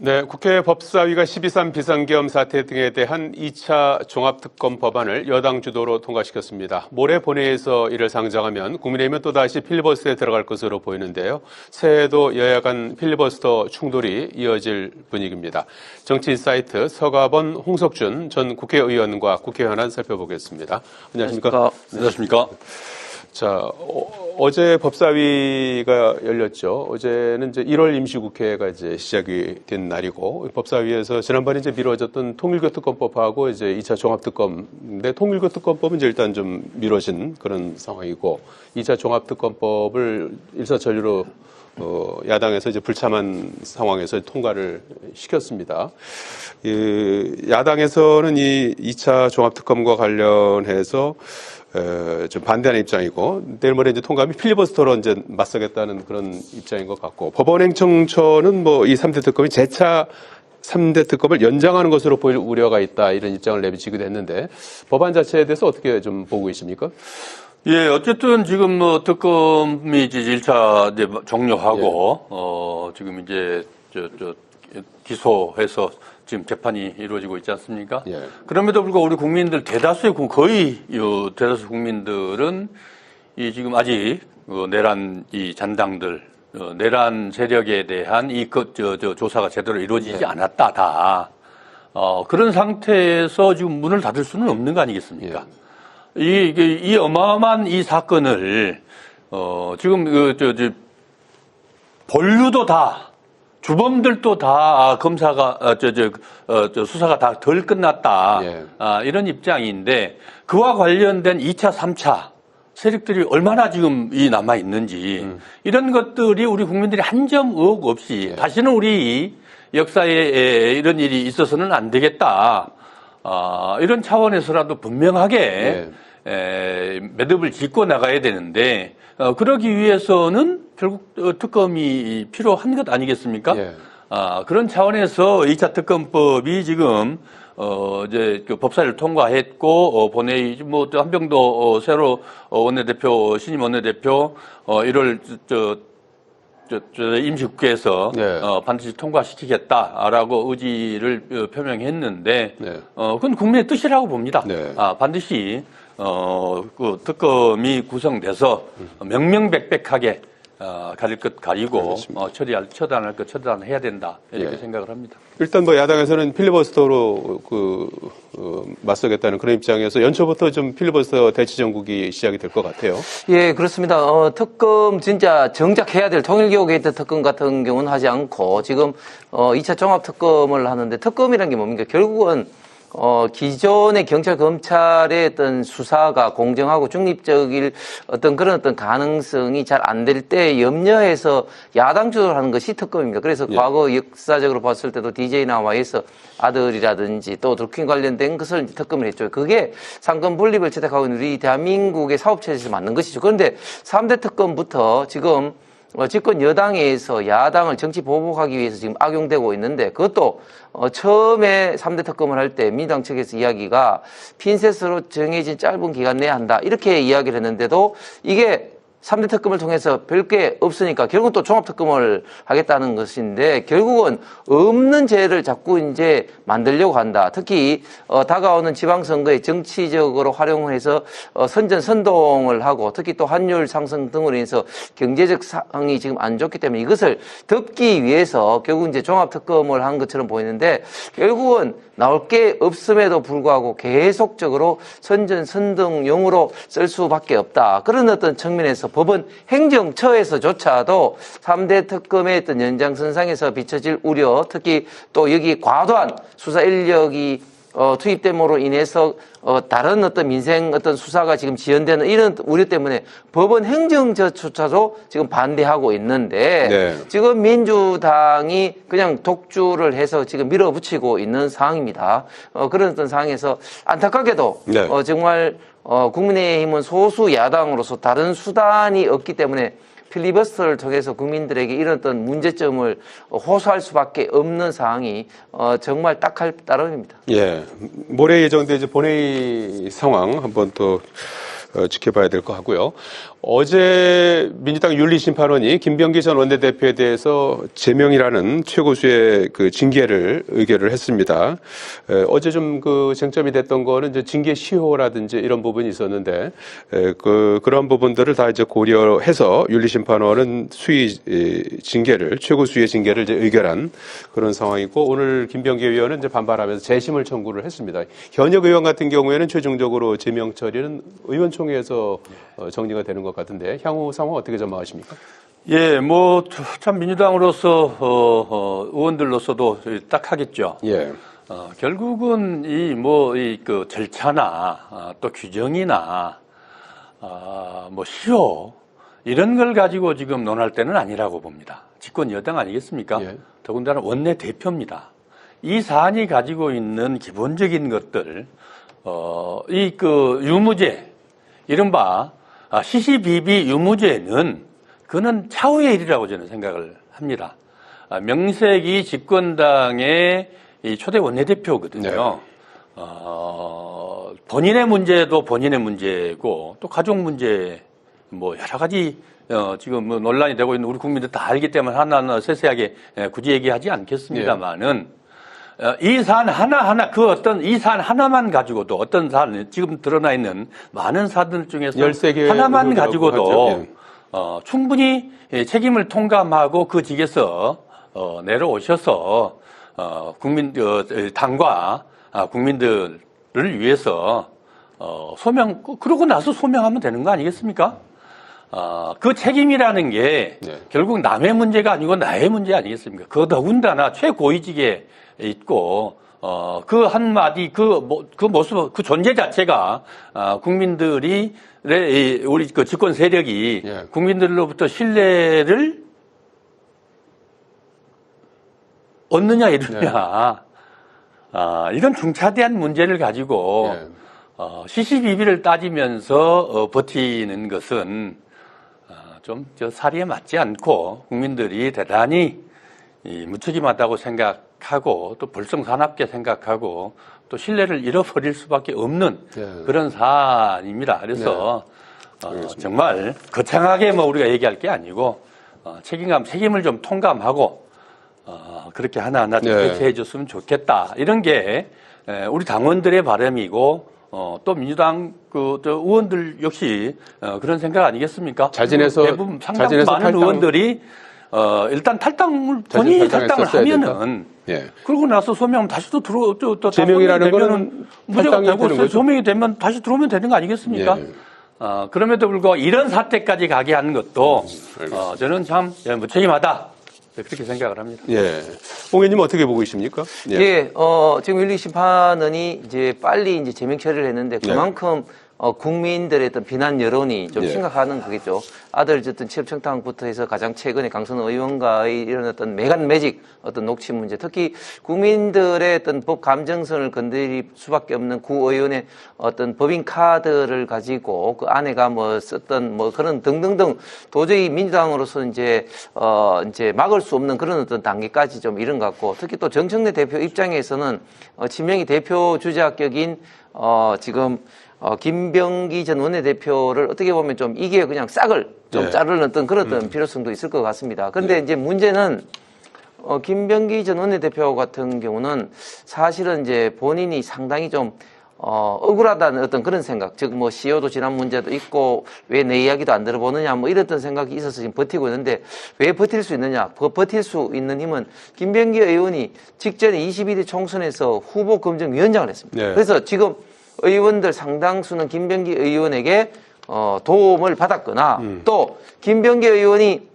네, 국회 법사위가 12.3 비상계엄 사태 등에 대한 2차 종합특검 법안을 여당 주도로 통과시켰습니다. 모레 본회의에서 이를 상정하면 국민의힘은 또다시 필리버스터에 들어갈 것으로 보이는데요. 새해에도 여야 간 필리버스터 충돌이 이어질 분위기입니다. 정치인사이트 서가번 홍석준 전 국회의원과 국회현안 살펴보겠습니다. 안녕하십니까? 안녕하십니까? 자, 어제 법사위가 열렸죠. 어제는 이제 1월 임시국회가 이제 시작이 된 날이고, 법사위에서 지난번에 이제 미뤄졌던 통일교특검법하고 이제 2차 종합특검인데, 통일교특검법은 이제 일단 좀 미뤄진 그런 상황이고, 2차 종합특검법을 일사천리로 야당에서 이제 불참한 상황에서 통과를 시켰습니다. 야당에서는 이 2차 종합특검과 관련해서 좀 반대하는 입장이고, 내일 모레 이제 통과하면 필리버스터로 이제 맞서겠다는 그런 입장인 것 같고, 법원행정처는 뭐 이 3대 특검이 재차 3대 특검을 연장하는 것으로 보일 우려가 있다, 이런 입장을 내비치기도 했는데, 법안 자체에 대해서 어떻게 좀 보고 계십니까? 예, 어쨌든 지금 뭐 특검이 이제 1차 이제 종료하고, 지금 이제 기소해서 지금 재판이 이루어지고 있지 않습니까? 예. 그럼에도 불구하고 우리 국민들 거의 대다수 국민들은 이 지금 아직 내란 이 잔당들, 내란 세력에 대한 조사가 제대로 이루어지지 않았다, 다. 그런 상태에서 지금 문을 닫을 수는 없는 거 아니겠습니까? 이 어마어마한 이 사건을, 지금 본류도 다, 주범들도 다 검사가 수사가 다 덜 끝났다. 예. 이런 입장인데 그와 관련된 2차, 3차 세력들이 얼마나 지금 남아 있는지 이런 것들이 우리 국민들이 한 점 의혹 없이 다시는 우리 역사에 이런 일이 있어서는 안 되겠다. 이런 차원에서라도 분명하게 매듭을 짓고 나가야 되는데 그러기 위해서는 결국 특검이 필요한 것 아니겠습니까? 예. 그런 차원에서 2차 특검법이 지금 이제 그 법사위를 통과했고 본회의 뭐 한병도 새로 원내대표 신임 원내대표 1월 임시국회에서 반드시 통과시키겠다라고 의지를 표명했는데 그건 국민의 뜻이라고 봅니다. 반드시 그 특검이 구성돼서 명명백백하게 가릴 것 가리고 처단할 것 처단해야 된다, 이렇게 생각을 합니다. 일단 뭐 야당에서는 필리버스터로 맞서겠다는 그런 입장에서 연초부터 좀 필리버스터 대치 전국이 시작이 될 것 같아요. 예, 그렇습니다. 특검 진짜 정작 해야 될 통일교 게이트 특검 같은 경우는 하지 않고 지금 2차 종합 특검을 하는데, 특검이라는 게 뭡니까? 결국은 기존의 경찰, 검찰의 어떤 수사가 공정하고 중립적일 그런 가능성이 잘 안 될 때 염려해서 야당 주도를 하는 것이 특검입니다. 그래서 과거 역사적으로 봤을 때도 DJ나 YS 아들이라든지 또 드루킹 관련된 것을 특검을 했죠. 그게 상권 분립을 채택하고 있는 우리 대한민국의 사업체에서 맞는 것이죠. 그런데 3대 특검부터 지금 집권 여당에서 야당을 정치 보복하기 위해서 지금 악용되고 있는데, 그것도 처음에 3대 특검을 할 때 민주당 측에서 이야기가 핀셋으로 정해진 짧은 기간 내에 한다, 이렇게 이야기를 했는데도 이게 3대 특검을 통해서 별게 없으니까 결국은 또 종합특검을 하겠다는 것인데, 결국은 없는 죄를 자꾸 이제 만들려고 한다. 특히 다가오는 지방선거에 정치적으로 활용을 해서 선전선동을 하고, 특히 또 환율 상승 등으로 인해서 경제적 상황이 지금 안 좋기 때문에 이것을 덮기 위해서 결국 이제 종합특검을 한 것처럼 보이는데, 결국은 나올 게 없음에도 불구하고 계속적으로 선전선동용으로 쓸 수밖에 없다. 그런 어떤 측면에서 법원 행정처에서조차도 3대 특검의 어떤 연장선상에서 비춰질 우려, 특히 또 여기 과도한 수사 인력이 투입됨으로 인해서 다른 어떤 민생 어떤 수사가 지금 지연되는 이런 우려 때문에 법원 행정처조차도 지금 반대하고 있는데, 지금 민주당이 그냥 독주를 해서 지금 밀어붙이고 있는 상황입니다. 그런 어떤 상황에서 안타깝게도 정말 국민의힘은 소수 야당으로서 다른 수단이 없기 때문에 필리버스터를 통해서 국민들에게 이런 어떤 문제점을 호소할 수밖에 없는 상황이 정말 딱할 따름입니다. 예, 모레 예정된 이제 본회의 상황 한번 또 지켜봐야 될 것 같고요. 어제 민주당 윤리심판원이 김병기 전 원내대표에 대해서 제명이라는 최고수의 그 징계를 의결을 했습니다. 어제 좀 그 쟁점이 됐던 거는 이제 징계 시효라든지 이런 부분이 있었는데 그런 부분들을 다 이제 고려해서 윤리심판원은 징계를 최고수의 징계를 이제 의결한 그런 상황이고 오늘 김병기 의원은 이제 반발하면서 재심을 청구를 했습니다. 현역 의원 같은 경우에는 최종적으로 제명 처리는 의원총회에서 정리가 되는 것 같은데 향후 상황 어떻게 전망하십니까? 예, 뭐 참 민주당으로서 의원들로서도 딱 하겠죠. 예. 결국은 그 절차나 또 규정이나 뭐 시효 이런 걸 가지고 지금 논할 때는 아니라고 봅니다. 집권 여당 아니겠습니까? 예. 더군다나 원내 대표입니다. 이 사안이 가지고 있는 기본적인 것들, 유무죄, 이른바 시시비비 유무죄는 그는 차후의 일이라고 저는 생각을 합니다. 명색이 집권당의 이 초대 원내대표거든요. 네. 본인의 문제도 본인의 문제고 또 가족 문제 뭐 여러 가지 지금 뭐 논란이 되고 있는 우리 국민들 다 알기 때문에 하나하나 세세하게 굳이 얘기하지 않겠습니다만은 이 사안 하나하나 이 사안 하나만 가지고도 어떤 사안 지금 드러나 있는 많은 사안들 중에서 13개 하나만 가지고도 하죠. 예. 충분히 책임을 통감하고 그 직에서 내려오셔서 당과 국민들을 위해서 그러고 나서 소명하면 되는 거 아니겠습니까? 그 책임이라는 게 네. 결국 남의 문제가 아니고 나의 문제 아니겠습니까? 그 더군다나 최고위직에 있고 그 한마디 그 모습 그 존재 자체가 국민들이 우리 그 집권 세력이 예. 국민들로부터 신뢰를 얻느냐 이러냐 이런 중차대한 문제를 가지고 예. 시시비비를 따지면서 버티는 것은 좀 사리에 맞지 않고 국민들이 대단히 무책임하다고 생각하고 또 불성사납게 생각하고 또 신뢰를 잃어버릴 수밖에 없는 예. 그런 사안입니다. 그래서 정말 거창하게 뭐 우리가 얘기할 게 아니고 책임을 좀 통감하고 그렇게 하나하나 네. 대처해 줬으면 좋겠다. 이런 게 우리 당원들의 바람이고 또 민주당 의원들 역시 그런 생각 아니겠습니까? 자진해서 대부분 상당 많은 의원들이 일단 본인이 탈당을 하면은 예. 그러고 나서 소명하면 다시 또 제명이라는 거는 무죄가 탈당이 되는 되고 거죠? 소명이 되면 다시 들어오면 되는 거 아니겠습니까? 예. 그럼에도 불구하고 이런 사태까지 가게 하는 것도 알겠습니다. 저는 참 무책임하다. 그렇게 생각을 합니다. 예. 홍 의원님 어떻게 보고 계십니까? 예, 지금 윤리심판원이 이제 빨리 이제 제명 처리를 했는데 그만큼 국민들의 어떤 비난 여론이 좀 예. 심각한 거겠죠. 아들 어떤 취업청탁부터 해서 가장 최근에 강선호 의원과의 이런 어떤 매간매직 어떤 녹취 문제, 특히 국민들의 어떤 법 감정선을 건드릴 수밖에 없는 구 의원의 어떤 법인 카드를 가지고 그 아내가 뭐 썼던 뭐 그런 등등등 도저히 민주당으로서 이제 막을 수 없는 그런 어떤 단계까지 좀 이른 것 같고, 특히 또 정청래 대표 입장에서는 지명이 대표 주자격인 지금 김병기 전 원내대표를 어떻게 보면 좀 이게 그냥 싹을 좀 네. 자르는 어떤 그런 어떤 필요성도 있을 것 같습니다. 그런데 이제 문제는 김병기 전 원내대표 같은 경우는 사실은 이제 본인이 상당히 좀 억울하다는 어떤 그런 생각, 즉 뭐 CEO도 지난 문제도 있고 왜 내 이야기도 안 들어보느냐 뭐 이랬던 생각이 있어서 지금 버티고 있는데, 왜 버틸 수 있느냐? 버틸 수 있는 힘은 김병기 의원이 직전에 22대 총선에서 후보 검증위원장을 했습니다. 네. 그래서 지금 의원들 상당수는 김병기 의원에게 도움을 받았거나 또 김병기 의원이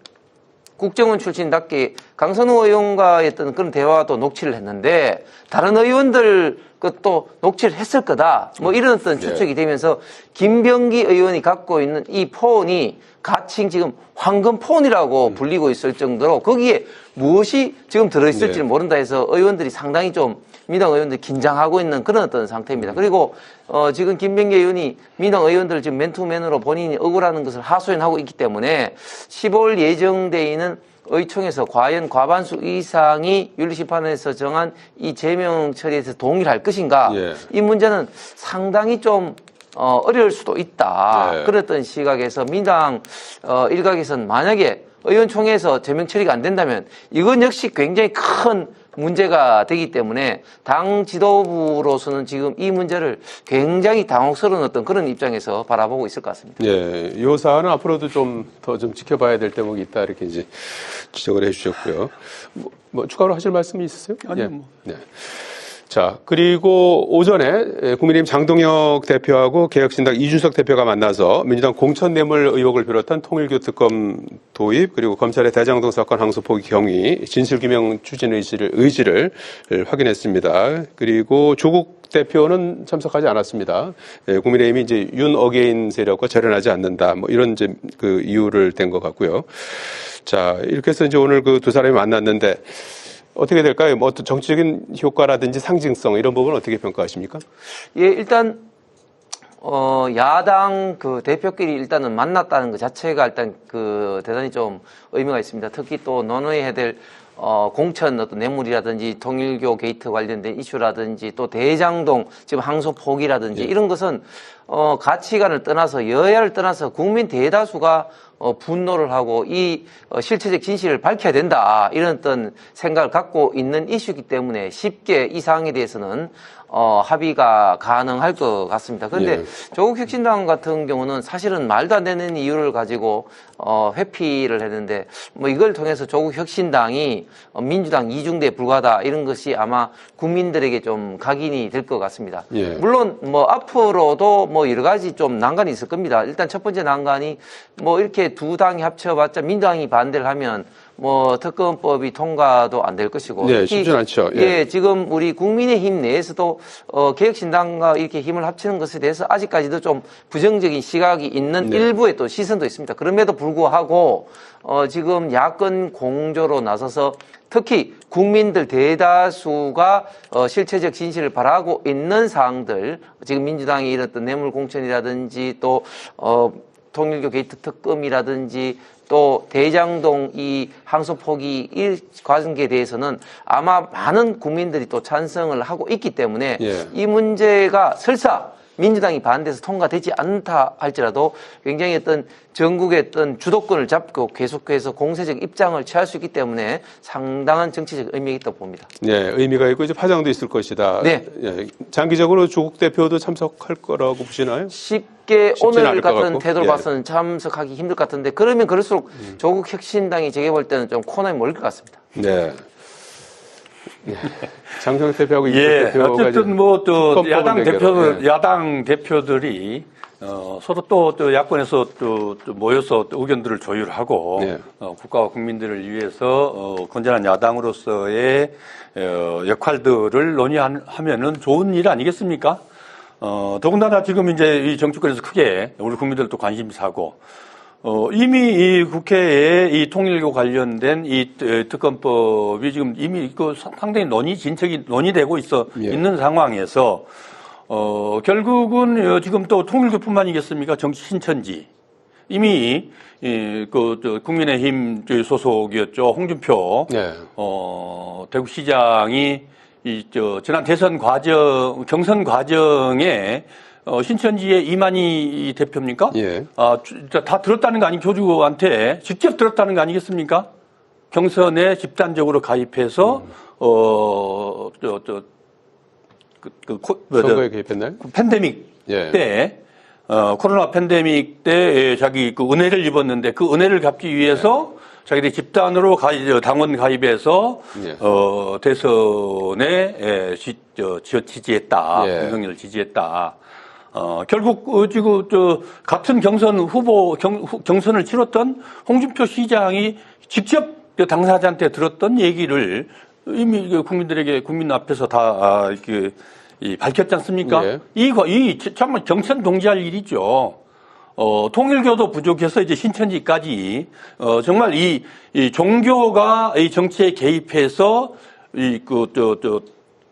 국정원 출신답게 강선우 의원과의 어떤 그런 대화도 녹취를 했는데 다른 의원들 것도 녹취를 했을 거다. 뭐 이런 어떤 추측이 되면서 김병기 의원이 갖고 있는 이 폰이 가칭 지금 황금 폰이라고 불리고 있을 정도로 거기에 무엇이 지금 들어있을지를 모른다 해서 의원들이 상당히 좀 민주당 의원들이 긴장하고 있는 그런 어떤 상태입니다. 그리고 지금 김병기 의원이 민주당 의원들 지금 맨투맨으로 본인이 억울하는 것을 하소연하고 있기 때문에 15일 예정되어 있는 의총에서 과연 과반수 이상이 윤리심판에서 정한 이 제명 처리에서 동의할 것인가? 예. 이 문제는 상당히 좀 어려울 수도 있다. 네. 그랬던 시각에서 민당 일각에서는 만약에 의원총회에서 제명 처리가 안 된다면 이건 역시 굉장히 큰 문제가 되기 때문에 당 지도부로서는 지금 이 문제를 굉장히 당혹스러운 어떤 그런 입장에서 바라보고 있을 것 같습니다. 예, 이 사안은 앞으로도 좀 더 좀 지켜봐야 될 대목이 있다 이렇게 이제 지적을 해주셨고요. 뭐 추가로 하실 말씀이 있으세요? 아니요, 예. 뭐. 네. 자, 그리고 오전에 국민의힘 장동혁 대표하고 개혁신당 이준석 대표가 만나서 민주당 공천뇌물 의혹을 비롯한 통일교특검 도입 그리고 검찰의 대장동 사건 항소 포기 경위 진실규명 추진 의지를 확인했습니다. 그리고 조국 대표는 참석하지 않았습니다. 예, 국민의힘이 이제 윤 어게인 세력과 절연하지 않는다. 뭐 이런 이제 그 이유를 댄 것 같고요. 자, 이렇게 해서 이제 오늘 그 두 사람이 만났는데 어떻게 될까요? 뭐 어떤 정치적인 효과라든지 상징성 이런 부분은 어떻게 평가하십니까? 예, 일단 야당 그 대표끼리 일단은 만났다는 것 자체가 일단 그 대단히 좀 의미가 있습니다. 특히 또 논의해야 될 공천 어떤 뇌물이라든지 통일교 게이트 관련된 이슈라든지 또 대장동 지금 항소 포기라든지 이런 것은 가치관을 떠나서 여야를 떠나서 국민 대다수가 분노를 하고 이 실체적 진실을 밝혀야 된다 이런 어떤 생각을 갖고 있는 이슈이기 때문에 쉽게 이 사항에 대해서는 합의가 가능할 것 같습니다. 그런데 예. 조국 혁신당 같은 경우는 사실은 말도 안 되는 이유를 가지고 회피를 했는데 뭐 이걸 통해서 조국 혁신당이 민주당 이중대에 불과하다 이런 것이 아마 국민들에게 좀 각인이 될 것 같습니다. 예. 물론 뭐 앞으로도 뭐 여러 가지 좀 난관이 있을 겁니다. 일단 첫 번째 난관이 뭐 이렇게 두 당이 합쳐봤자 민주당이 반대를 하면 뭐 특검법이 통과도 안 될 것이고 네, 쉽진 않죠. 예. 예, 지금 우리 국민의힘 내에서도 개혁신당과 이렇게 힘을 합치는 것에 대해서 아직까지도 좀 부정적인 시각이 있는 네. 일부의 또 시선도 있습니다. 그럼에도 불구하고 지금 야권 공조로 나서서 특히 국민들 대다수가 실체적 진실을 바라고 있는 사항들 지금 민주당이 이런 어떤 뇌물 공천이라든지 또 통일교 게이트 특검이라든지 또 대장동 이 항소 포기 이 과정에 대해서는 아마 많은 국민들이 또 찬성을 하고 있기 때문에 예. 이 문제가 설사 민주당이 반대해서 통과되지 않다 할지라도 굉장히 어떤 전국의 어떤 주도권을 잡고 계속해서 공세적 입장을 취할 수 있기 때문에 상당한 정치적 의미가 있다고 봅니다. 네, 의미가 있고 이제 파장도 있을 것이다. 네. 예, 장기적으로 조국 대표도 참석할 거라고 보시나요? 쉽게 쉽지는 오늘 않을 것 같은 같고. 태도를 예. 봐서는 참석하기 힘들 것 같은데 그러면 그럴수록 조국 혁신당이 제가 볼 때는 좀 코너에 몰릴 것 같습니다. 네. 예. 장동혁 대표하고 이준석 예, 대표가 어쨌든 뭐 또 특검법을 야당 매개로, 예. 야당 대표들이 서로 또 야권에서 또 모여서 또 의견들을 조율하고 네. 국가와 국민들을 위해서 건전한 야당으로서의 역할들을 논의하면은 좋은 일 아니겠습니까? 더군다나 지금 이제 이 정치권에서 크게 우리 국민들도 관심사고 이미 이 국회에 이 통일교 관련된 이 특검법이 지금 이미 그 상당히 진척이 논의되고 예. 있는 상황에서 결국은 지금 또 통일교뿐만이겠습니까? 정치 신천지 이미 국민의힘 소속이었죠 홍준표 네. 대구시장이 지난 대선 경선 과정에 신천지의 이만희 대표입니까? 예. 다 들었다는 거 아니 교주한테 직접 들었다는 거 아니겠습니까? 경선에 집단적으로 가입해서 선거에 개입했나요? 팬데믹 예. 때 코로나 팬데믹 때 자기 그 은혜를 입었는데 그 은혜를 갚기 위해서 자기들이 집단으로 당원 가입해서 예. 대선에 지지했다. 예. 윤석열을 지지했다. 결국 지금 같은 경선을 치렀던 홍준표 시장이 직접 당사자한테 들었던 얘기를 이미 국민 앞에서 다 밝혔지 않습니까? 예. 이 정말 경선 동지할 일이죠. 통일교도 부족해서 이제 신천지까지 정말 이 종교가 이 정치에 개입해서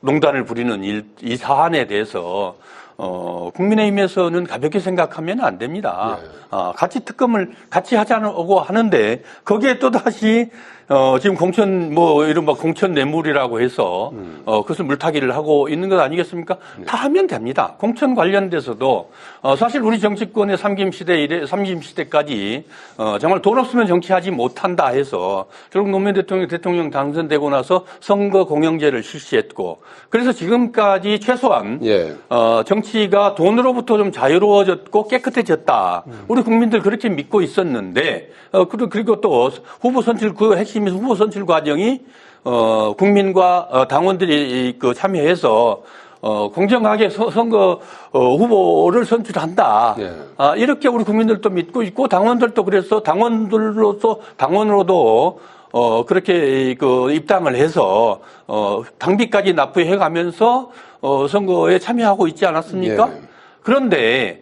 농단을 부리는 이 사안에 대해서 국민의힘에서는 가볍게 생각하면 안 됩니다. 같이 특검을 같이 하자고 하는데 거기에 또 다시 지금 공천 이른바 공천 뇌물이라고 해서 그것을 물타기를 하고 있는 것 아니겠습니까? 다 하면 됩니다. 공천 관련돼서도 사실 우리 정치권의 삼김시대까지 정말 돈 없으면 정치하지 못한다 해서 결국 노무현 대통령 당선되고 나서 선거 공영제를 실시했고 그래서 지금까지 최소한 정치가 돈으로부터 좀 자유로워졌고 깨끗해졌다. 우리 국민들 그렇게 믿고 있었는데 그리고 또 후보 선출 그 핵심 후보 선출 과정이 국민과 당원들이 참여해서 공정하게 선거 후보를 선출한다. 이렇게 우리 국민들도 믿고 있고 당원들도 그래서 당원으로도 그렇게 입당을 해서 당비까지 납부해 가면서 선거에 참여하고 있지 않았습니까? 그런데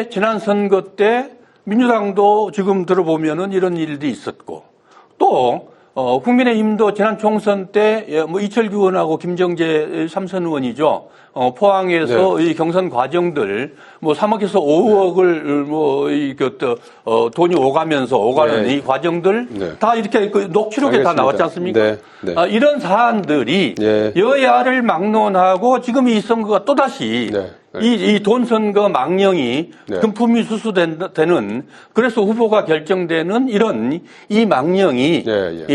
지난 선거 때 민주당도 지금 들어보면은 이런 일들이 있었고 또 국민의힘도 지난 총선 때 이철규 의원하고 김정재 3선 의원이죠. 포항에서 이 경선 과정들 3억에서 5억을 돈이 오가는 이 과정들 다 이렇게 녹취록에 알겠습니다. 다 나왔지 않습니까? 이런 사안들이 여야를 막론하고 지금 이 선거가 또다시 이 돈 선거 망령이 금품이 수수되는 그래서 후보가 결정되는 이런 이 망령이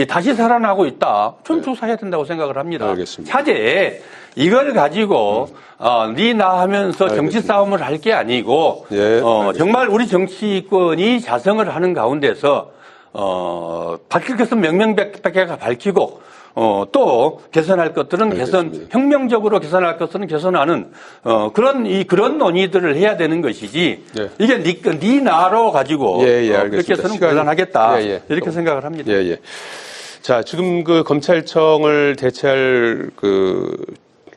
다시 살아나고 있다. 좀 조사해야 된다고 생각을 합니다. 알겠습니다. 차제 이걸 가지고 나 하면서 정치 싸움을 할 게 아니고 정말 우리 정치권이 자성을 하는 가운데서 밝힐 것은 명명백백하게 밝히고 또 개선할 것들은 혁명적으로 개선할 것은 개선하는 그런 논의들을 해야 되는 것이지 이게 네 나로 가지고 그렇게 해서는 곤란하겠다 이렇게 생각을 합니다. 자, 지금 그 검찰청을 대체할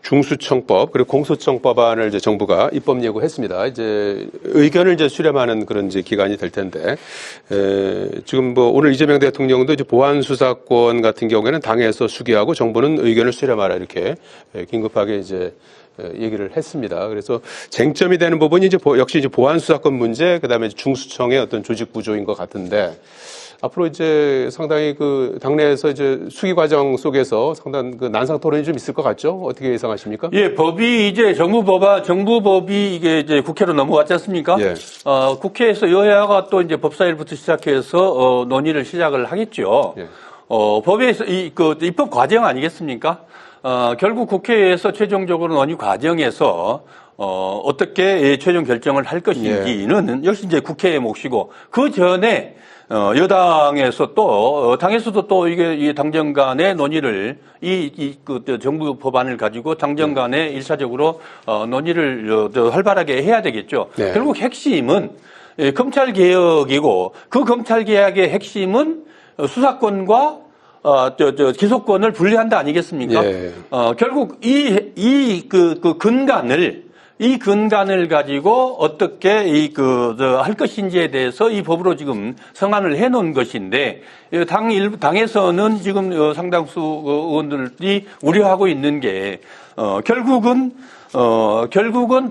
중수청법 그리고 공소청법안을 이제 정부가 입법 예고했습니다. 이제 의견을 이제 수렴하는 그런 이제 기간이 될 텐데 지금 오늘 이재명 대통령도 이제 보안 수사권 같은 경우에는 당에서 수기하고 정부는 의견을 수렴하라 이렇게 긴급하게 이제 얘기를 했습니다. 그래서 쟁점이 되는 부분이 이제 역시 이제 보안 수사권 문제 그다음에 중수청의 어떤 조직 구조인 것 같은데. 앞으로 이제 상당히 당내에서 이제 수기 과정 속에서 상당한 난상 토론이 좀 있을 것 같죠? 어떻게 예상하십니까? 법이 이제 정부 법이 이게 이제 국회로 넘어갔지 않습니까? 국회에서 여야가 또 이제 법사일부터 시작해서 논의를 시작을 하겠죠. 법에서 입법 과정 아니겠습니까? 결국 국회에서 최종적으로 논의 과정에서 어떻게 최종 결정을 할 것인지는 역시 이제 국회의 몫이고 그 전에 여당에서 당에서도 또 이게 당정 간의 논의를 정부 법안을 가지고 당정 간에 1차적으로 논의를 활발하게 해야 되겠죠. 결국 핵심은 검찰 개혁이고 그 검찰 개혁의 핵심은 수사권과 기소권을 분리한다 아니겠습니까? 결국 이 근간을 가지고 어떻게 할 것인지에 대해서 이 법으로 지금 성안을 해 놓은 것인데, 당에서는 지금 상당수 의원들이 우려하고 있는 게, 결국은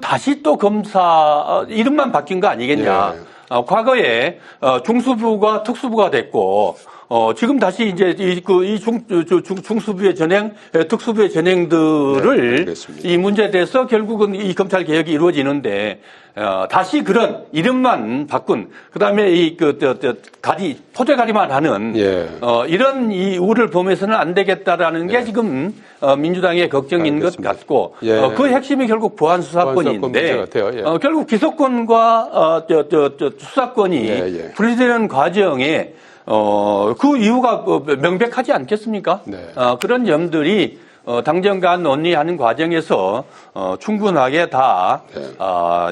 다시 또 검사 이름만 바뀐 거 아니겠냐. 과거에 중수부가 특수부가 됐고, 지금 다시 이제 중수부의 전행, 특수부의 전행들을 이 문제에 대해서 결국은 이 검찰 개혁이 이루어지는데, 다시 그런 이름만 바꾼, 그 다음에 포대가리만 하는, 이런 이 우를 범해서는 안 되겠다라는 게 지금 민주당의 걱정인 것 같고, 그 핵심이 결국 보안수사권인데, 결국 기소권과 수사권이 분리되는 과정에 그 이유가 명백하지 않겠습니까? 그런 점들이 당정 간 논의하는 과정에서 충분하게 다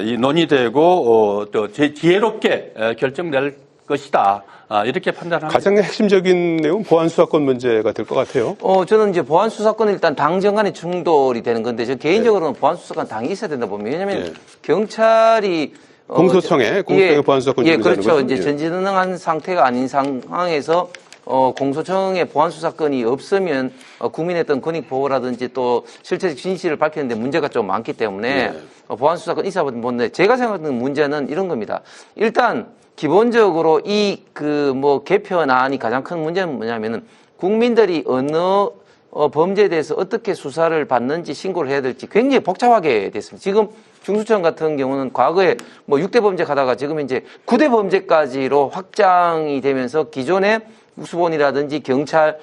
이 논의되고 또 지혜롭게 결정될 것이다. 이렇게 판단합니다. 가장 핵심적인 내용은 보안 수사권 문제가 될 것 같아요. 저는 이제 보안 수사권은 일단 당정 간의 충돌이 되는 건데, 저 개인적으로는 보안 수사권 당이 있어야 된다 봅니다. 왜냐하면 경찰이 공소청에 보안 수사권 그렇죠. 이제 전지능한 상태가 아닌 상황에서 공소청의 보안 수사권이 없으면 국민의 어떤 권익 보호라든지 또 실체적 진실을 밝히는데 문제가 좀 많기 때문에 보안 수사권 있어야 되는데 제가 생각하는 문제는 이런 겁니다. 일단 기본적으로 이 개편안이 가장 큰 문제는 뭐냐면은 국민들이 어느 범죄에 대해서 어떻게 수사를 받는지 신고를 해야 될지 굉장히 복잡하게 됐습니다. 지금 중수청 같은 경우는 과거에 6대 범죄 가다가 지금 이제 9대 범죄까지로 확장이 되면서 기존의 수본이라든지 경찰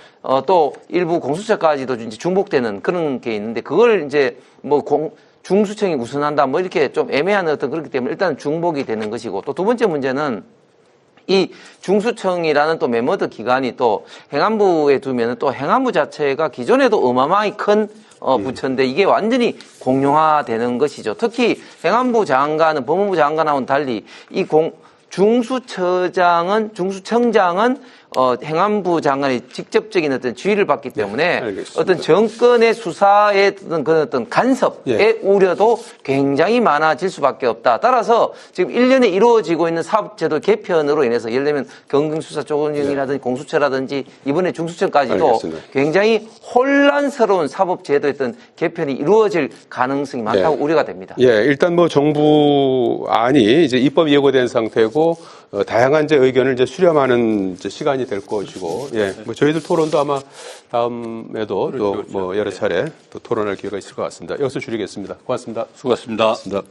또 일부 공수처까지도 이제 중복되는 그런 게 있는데 그걸 이제 중수청이 우선한다 이렇게 좀 애매한 어떤 그렇기 때문에 일단 중복이 되는 것이고 또 두 번째 문제는 이 중수청이라는 또 메모드 기관이 또 행안부에 두면은 또 행안부 자체가 기존에도 어마어마하게 큰 부처인데 이게 완전히 공용화되는 것이죠. 특히 행안부 장관은 법무부 장관하고는 달리 중수청장은 행안부 장관이 직접적인 어떤 지휘를 받기 때문에 어떤 정권의 수사에 어떤 간섭의 우려도 굉장히 많아질 수밖에 없다. 따라서 지금 1년에 이루어지고 있는 사법제도 개편으로 인해서 예를 들면 경증수사조정이라든지 공수처라든지 이번에 중수청까지도 굉장히 혼란스러운 사법제도의 어떤 개편이 이루어질 가능성이 많다고 우려가 됩니다. 일단 정부안이 이제 입법 예고된 상태고 다양한 이제 의견을 이제 수렴하는 이제 시간이 될 것이고, 저희들 토론도 아마 다음에도 또 여러 차례 또 토론할 기회가 있을 것 같습니다. 여기서 줄이겠습니다. 고맙습니다. 수고하셨습니다. 고맙습니다.